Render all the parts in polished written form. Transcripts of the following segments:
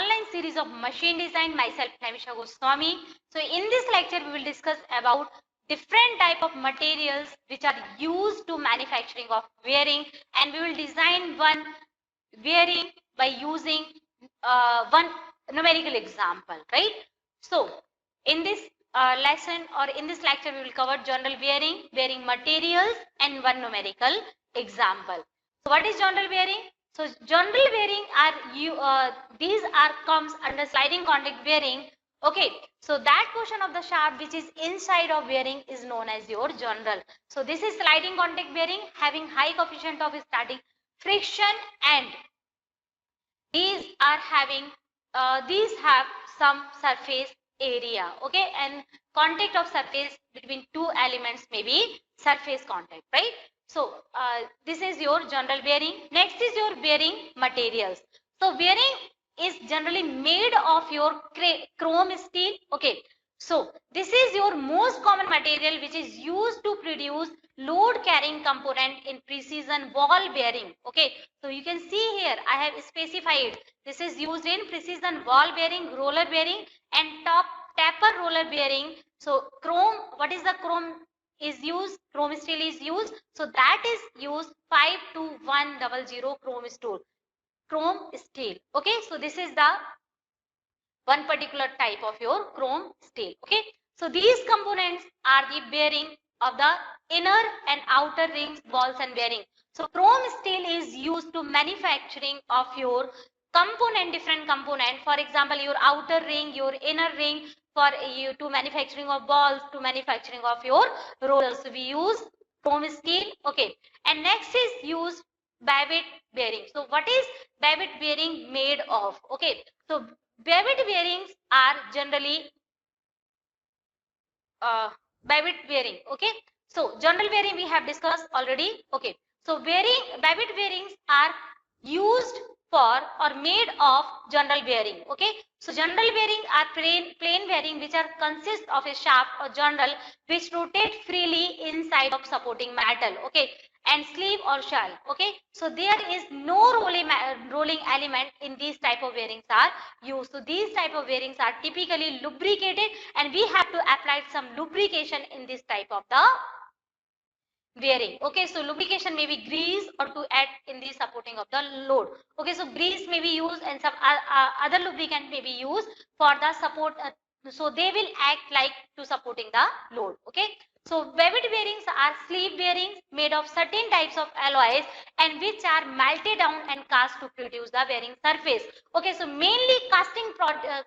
online series of machine design. Myself, Namisha Goswami. So in this lecture, we will discuss about different type of materials which are used to manufacturing of bearing, and we will design one bearing by using one numerical example, right? So in this lesson or in this lecture, we will cover general bearing, bearing materials, and one numerical example. So what is general bearing? So general bearing are these are comes under sliding contact bearing. Okay, so that portion of the shaft which is inside of bearing is known as your general. So this is sliding contact bearing having high coefficient of static friction, and these are having these have some surface area. Okay, and contact of surface between two elements may be surface contact, right? So this is your general bearing. Next is your bearing materials. So bearing is generally made of your chrome steel. Okay, so this is your most common material which is used to produce load carrying component in precision ball bearing. Okay, so you can see here I have specified this is used in precision ball bearing, roller bearing, and top taper roller bearing. So chrome, what is the chrome is used? Chrome steel is used. So that is used 52100 chrome steel. Chrome steel. Okay, so this is the one particular type of your chrome steel. Okay, so these components are the bearing of the inner and outer rings, balls, and bearing. So chrome steel is used to manufacturing of your component, different component. For example, your outer ring, your inner ring, for you to manufacturing of balls, to manufacturing of your rollers. So we use chrome steel. Okay, and next is used Babbitt bearing. So what is Babbitt bearing made of? Okay, so Babbitt bearings are generally Babbitt bearing. Okay, so general bearing we have discussed already. Okay, so Babbitt bearings are used for or made of general bearing. Okay, so general bearing are plain bearing which are consist of a shaft or journal which rotate freely inside of supporting metal. Okay, and sleeve or shell. Okay, so there is no rolling element in these type of bearings are used. So these type of bearings are typically lubricated, and we have to apply some lubrication in this type of the bearing. Okay, so lubrication may be grease or to add in the supporting of the load. Okay, so grease may be used and some other lubricant may be used for the support. So they will act like to supporting the load. Okay, so Babbitt bearings are sleeve bearings made of certain types of alloys and which are melted down and cast to produce the bearing surface. Okay, so mainly casting process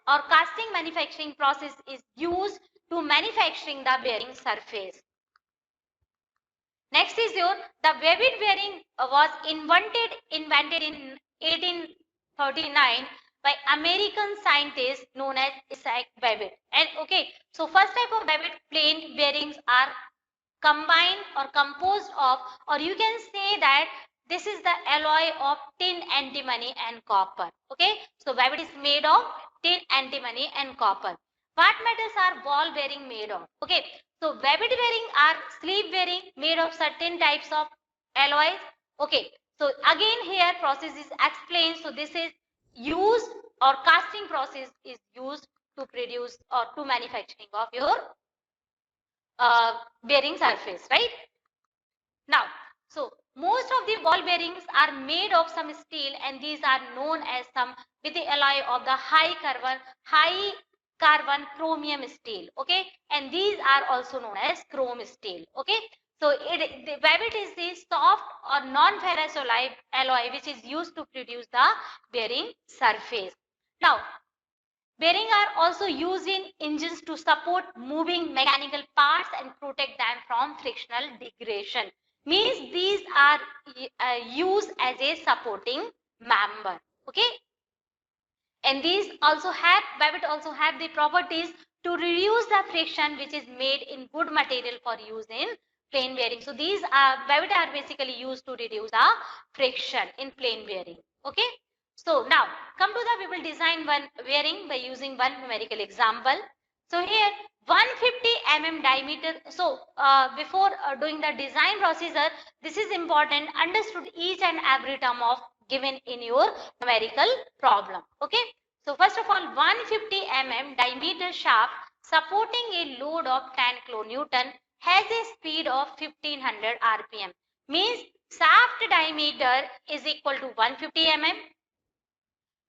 or casting manufacturing process is used to manufacturing the bearing surface. Next is your the Babbitt bearing was invented in 1839 by American scientist known as Isaac Babbitt. And okay, so first type of Babbitt plain bearings are combined or composed of, or you can say that this is the alloy of tin, antimony, and copper. Okay, so Babbitt is made of tin, antimony, and copper. What metals are ball bearing made of? Okay, so Babbitt bearing are sleeve bearing made of certain types of alloys. Okay, so again here process is explained. So this is used or casting process is used to produce or to manufacturing of your bearing surface, right? Now, so most of the ball bearings are made of some steel, and these are known as some with the alloy of the high carbon chromium steel. Okay, and these are also known as chrome steel. Okay, so the Babbitt is the soft or non-ferrous alloy which is used to produce the bearing surface. Now, bearing are also used in engines to support moving mechanical parts and protect them from frictional degradation. Means these are used as a supporting member. Okay, and these also have Babbitt also have the properties to reduce the friction which is made in good material for use in plain bearing. So these are Babbitt are basically used to reduce the friction in plain bearing. Okay, so now come to the we will design one bearing by using one numerical example. So here 150 mm diameter. So before doing the design procedure, this is important, understood each and every term of given in your numerical problem. Okay. So first of all, 150 mm diameter shaft supporting a load of 10 kilonewton has a speed of 1500 rpm. Means shaft diameter is equal to 150 mm.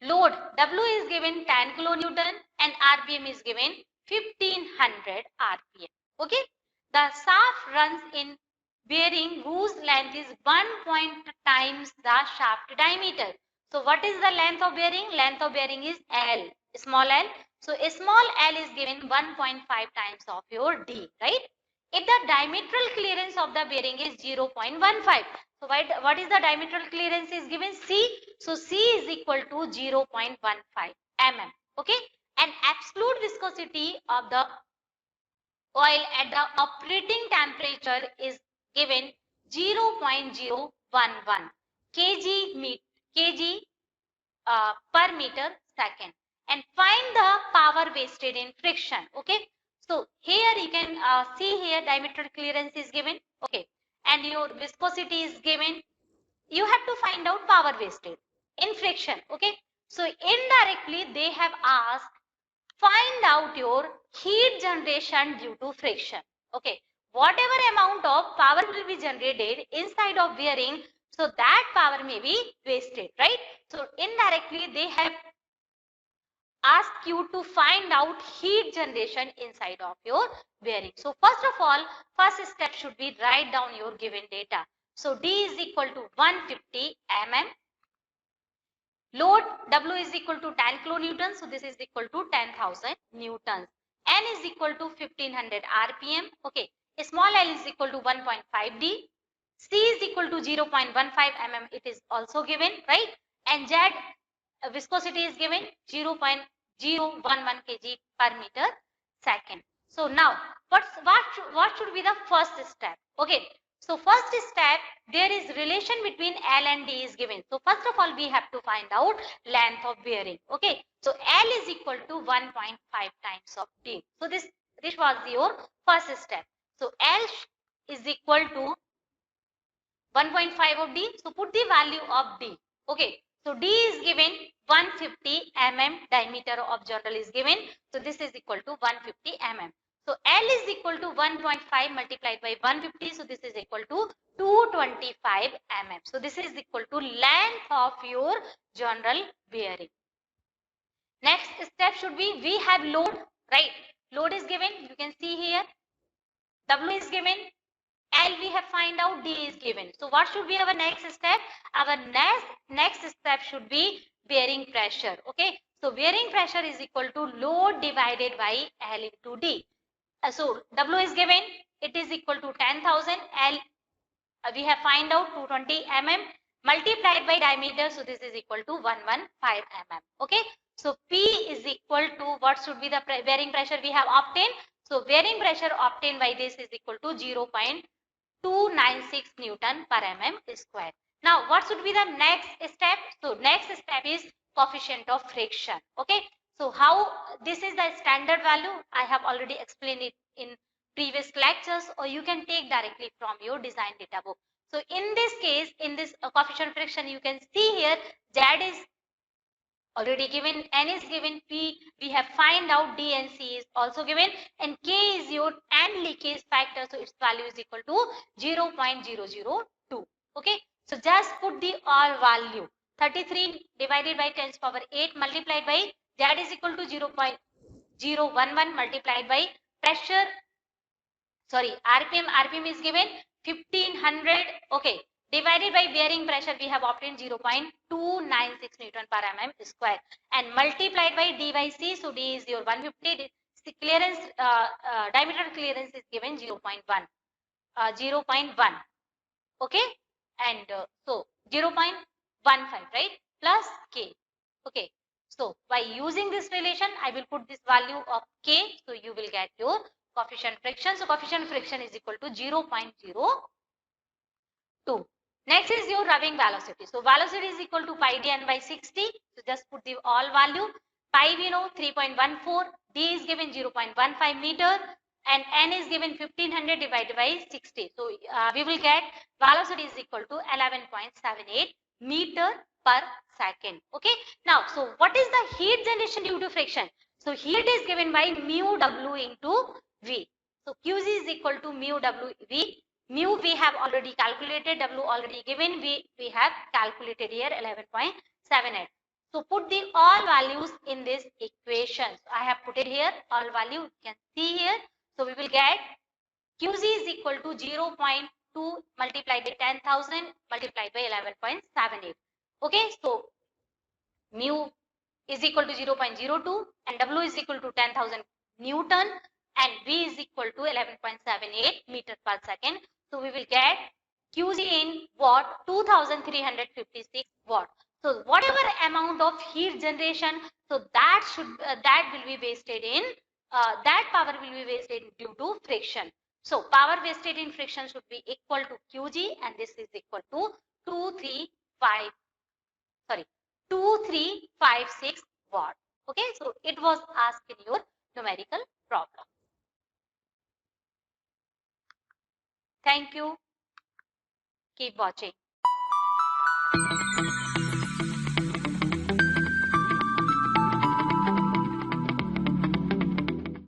Load W is given 10 kilonewton and RPM is given 1500 RPM. Okay. The shaft runs in bearing whose length is 1 times the shaft diameter. So what is the length of bearing? Length of bearing is L, small l. So a small l is given 1.5 times of your D, right? If the diametral clearance of the bearing is 0.15, so what is the diametral clearance is given C. So C is equal to 0.15 mm. Okay. And absolute viscosity of the oil at the operating temperature is given 0.011 kg per meter second. And find the power wasted in friction. Okay. So here you can see here diametral clearance is given. Okay. And your viscosity is given. You have to find out power wasted in friction. Okay. So indirectly they have asked find out your heat generation due to friction. Okay. Whatever amount of power will be generated inside of bearing, so that power may be wasted, right? So indirectly they have asked you to find out heat generation inside of your bearing. So first of all, first step should be write down your given data. So D is equal to 150 mm. Load W is equal to 10 kilonewtons. So this is equal to 10,000 newtons. N is equal to 1500 RPM. Okay. Small l is equal to 1.5 D. C is equal to 0.15 mm. It is also given, right? And Z viscosity is given 0.011 kg per meter second. So now what should be the first step? Okay. So first step, there is relation between L and D is given. So first of all, we have to find out length of bearing. Okay. So L is equal to 1.5 times of D. So this was your first step. So L is equal to 1.5 of D. So put the value of D. Okay. So D is given 150 mm diameter of journal is given. So this is equal to 150 mm. So L is equal to 1.5 multiplied by 150. So this is equal to 225 mm. So this is equal to length of your journal bearing. Next step should be we have load, right? Load is given. You can see here. W is given. L we have find out, D is given. So what should be our next step? Our next step should be bearing pressure. Okay. So bearing pressure is equal to load divided by L into D. So W is given. It is equal to 10,000. L we have find out 220 mm multiplied by diameter. So this is equal to 115 mm. Okay. So P is equal to what should be the bearing pressure we have obtained. So bearing pressure obtained by this is equal to 0.296 Newton per mm square. Now, what should be the next step? So, next step is coefficient of friction. Okay. So, how this is the standard value? I have already explained it in previous lectures, or you can take directly from your design data book. So, in this case, in this coefficient of friction, you can see here Z is already given, N is given, P we have find out, D and C is also given, and K is your N leakage factor, so its value is equal to 0.002. Okay, so just put the all value 33 divided by 10 to the power 8 multiplied by Z is equal to 0.011 multiplied by pressure, sorry, RPM is given 1500. Okay, divided by bearing pressure we have obtained 0.296 Newton per mm square, and multiplied by D by C. So D is your 150. The clearance, diameter clearance is given 0.1. Okay, and so 0.15, right, plus K. Okay, so by using this relation, I will put this value of K. So you will get your coefficient friction. So coefficient friction is equal to 0.02. Next is your rubbing velocity. So velocity is equal to pi d n by 60. So just put the all value. Pi we know 3.14. D is given 0.15 meter. And N is given 1500 divided by 60. So we will get velocity is equal to 11.78 meter per second. Okay. Now, so what is the heat generation due to friction? So heat is given by mu W into V. So Qg is equal to mu W V. Mu we have already calculated, W already given, we have calculated here 11.78. So put the all values in this equation. So I have put it here, all value you can see here. So we will get Qg is equal to 0.2 multiplied by 10,000 multiplied by 11.78. Okay, so mu is equal to 0.02 and W is equal to 10,000 Newton and V is equal to 11.78 meter per second. So we will get Qg in watt 2356 watt. So whatever amount of heat generation, so that will be wasted in that power will be wasted due to friction. So power wasted in friction should be equal to Qg and this is equal to 2356 watt. Okay, so it was asked in your numerical problem. Thank you. Keep watching.